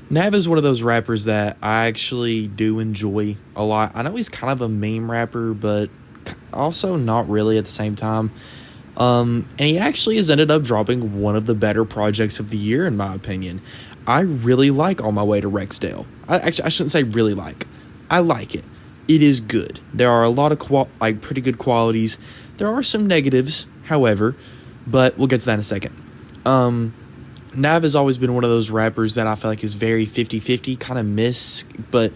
Nav is one of those rappers that I actually do enjoy a lot. I know he's kind of a meme rapper, but also not really at the same time. And he actually has ended up dropping one of the better projects of the year, in my opinion. I really like On My Way to Rexdale. I shouldn't say really like. I like it. It is good. There are a lot of pretty good qualities. There are some negatives, however, but we'll get to that in a second. Nav has always been one of those rappers that I feel like is very 50-50, kind of but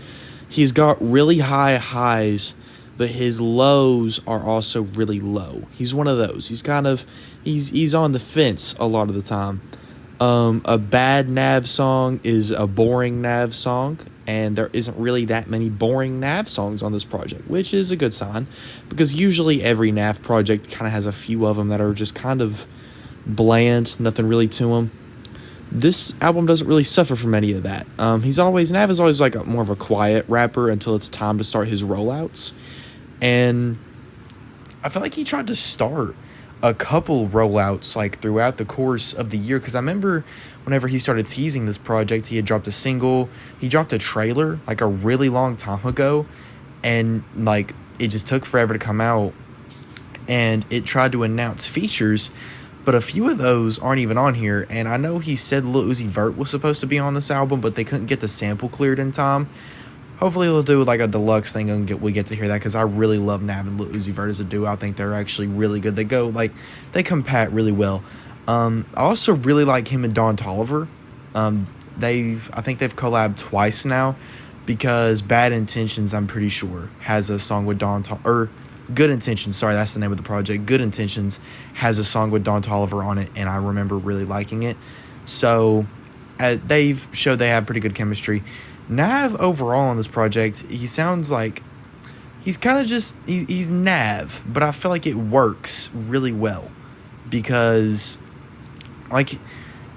he's got really high highs, but his lows are also really low. He's one of those. He's on the fence a lot of the time. A bad Nav song is a boring Nav song, and there isn't really that many boring Nav songs on this project, which is a good sign, because usually every Nav project kind of has a few of them that are just kind of bland, nothing really to them. This album doesn't really suffer from any of that. Nav is always like more of a quiet rapper until it's time to start his rollouts. And I feel like he tried to start a couple rollouts like throughout the course of the year, because I remember whenever he started teasing this project, he had dropped a single, he dropped a trailer like a really long time ago, and like it just took forever to come out, and it tried to announce features, but a few of those aren't even on here. And I know he said Lil Uzi Vert was supposed to be on this album, but they couldn't get the sample cleared in time. Hopefully they'll do like a deluxe thing and we get to hear that, because I really love Nav and Lil Uzi Vert as a duo. I think they're actually really good. They compact really well. I also really like him and Don Toliver. I think they've collabed twice now, because Bad Intentions, I'm pretty sure, has a song with Good Intentions, sorry, that's the name of the project. Good Intentions has a song with Don Toliver on it, and I remember really liking it. So they've showed they have pretty good chemistry. Nav overall on this project, he sounds like he's kind of he's Nav, but I feel like it works really well, because like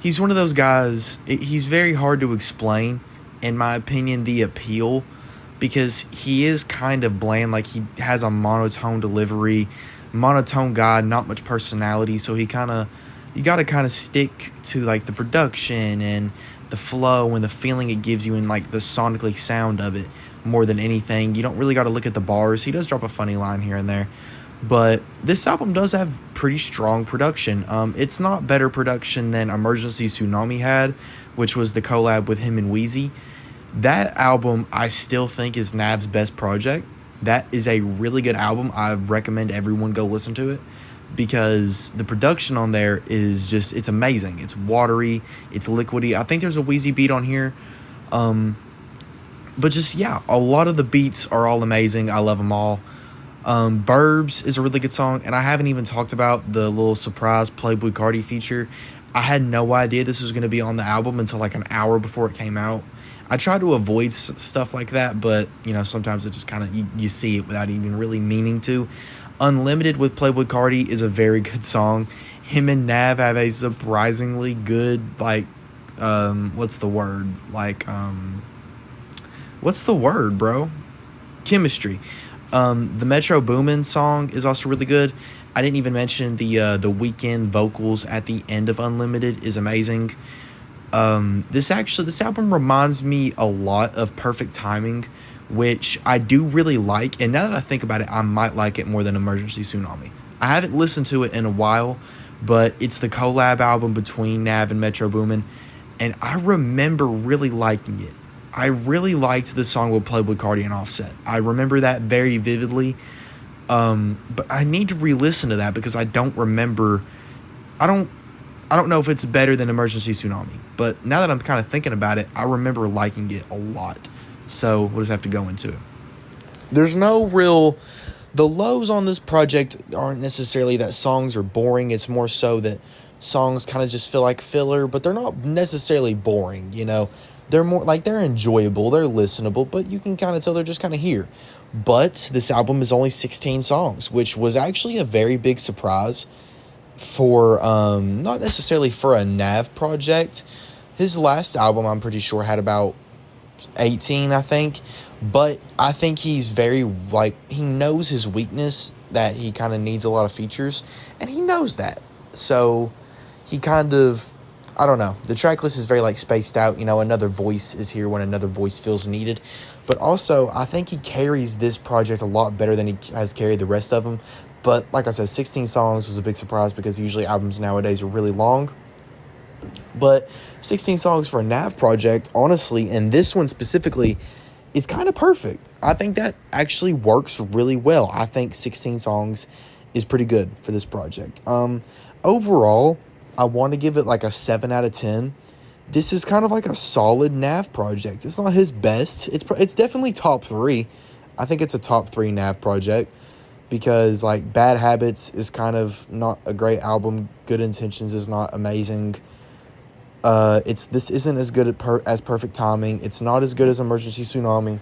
he's one of those guys, he's very hard to explain, in my opinion, the appeal, because he is kind of bland. Like, he has a monotone delivery, monotone guy, not much personality, so you gotta kind of stick to like the production and the flow and the feeling it gives you, and like the sonically sound of it more than anything. You don't really got to look at the bars. He does drop a funny line here and there, but this album does have pretty strong production. It's not better production than Emergency Tsunami had, which was the collab with him and Wheezy. That album I still think is Nav's best project. That is a really good album. I recommend everyone go listen to it, because the production on there is just, it's amazing. It's watery, it's liquidy. I think there's a Wheezy beat on here. But just, yeah, a lot of the beats are all amazing. I love them all. Burbs is a really good song, and I haven't even talked about the little surprise Playboy Cardi feature. I had no idea this was going to be on the album until like an hour before it came out. I try to avoid stuff like that, but, you know, sometimes it just kind of, you see it without even really meaning to. Unlimited with Playboy Cardi is a very good song. Him and Nav have a surprisingly good, like, what's the word, bro? Chemistry. The Metro Boomin song is also really good. I didn't even mention the Weeknd vocals at the end of Unlimited is amazing. This album reminds me a lot of Perfect Timing, which I do really like, and now that I think about it, I might like it more than Emergency Tsunami. I haven't listened to it in a while, but it's the collab album between Nav and Metro Boomin, and I remember really liking it. I really liked the song with Playboy Cardi and Offset. I remember that very vividly, but I need to re-listen to that, because I don't remember. I don't know if it's better than Emergency Tsunami, but now that I'm kind of thinking about it, I remember liking it a lot. So we'll just have to go into it. There's no real... The lows on this project aren't necessarily that songs are boring. It's more so that songs kind of just feel like filler, but they're not necessarily boring, you know? They're more like, they're enjoyable, they're listenable, but you can kind of tell they're just kind of here. But this album is only 16 songs, which was actually a very big surprise for, not necessarily for a Nav project. His last album, I'm pretty sure, had about 18, I think. But I think he's very, like, he knows his weakness, that he kind of needs a lot of features, and he knows that. So he kind of I don't know. The track list is very, like, spaced out. You know, another voice is here when another voice feels needed. But also, I think he carries this project a lot better than he has carried the rest of them. But, like I said, 16 songs was a big surprise because usually albums nowadays are really long. But 16 songs for a NAV project, honestly, and this one specifically, is kind of perfect. I think that actually works really well. I think 16 songs is pretty good for this project. Overall, I want to give it like a 7 out of 10. This is kind of like a solid NAV project. It's not his best. It's definitely top 3. I think it's a top 3 NAV project because, like, Bad Habits is kind of not a great album. Good Intentions is not amazing. This isn't as good as Perfect Timing. It's not as good as Emergency Tsunami,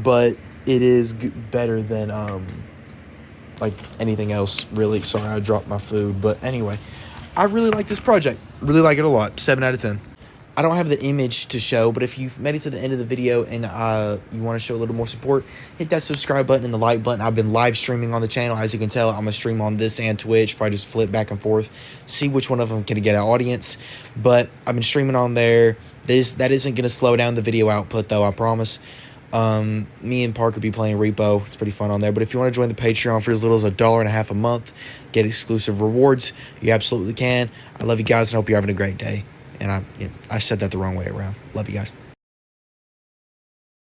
but it is better than like anything else, really. Sorry, I dropped my food, but anyway, I really like this project. Really like it a lot. 7 out of 10. I don't have the image to show, but if you've made it to the end of the video and you want to show a little more support, hit that subscribe button and the like button. I've been live streaming on the channel. As you can tell, I'm going to stream on this and Twitch. Probably just flip back and forth, see which one of them can get an audience. But I've been streaming on there. That isn't going to slow down the video output, though, I promise. Me and Parker be playing Repo. It's pretty fun on there. But if you want to join the Patreon for as little as $1.50 a month, get exclusive rewards, you absolutely can. I love you guys and hope you're having a great day. And I said that the wrong way around. Love you guys.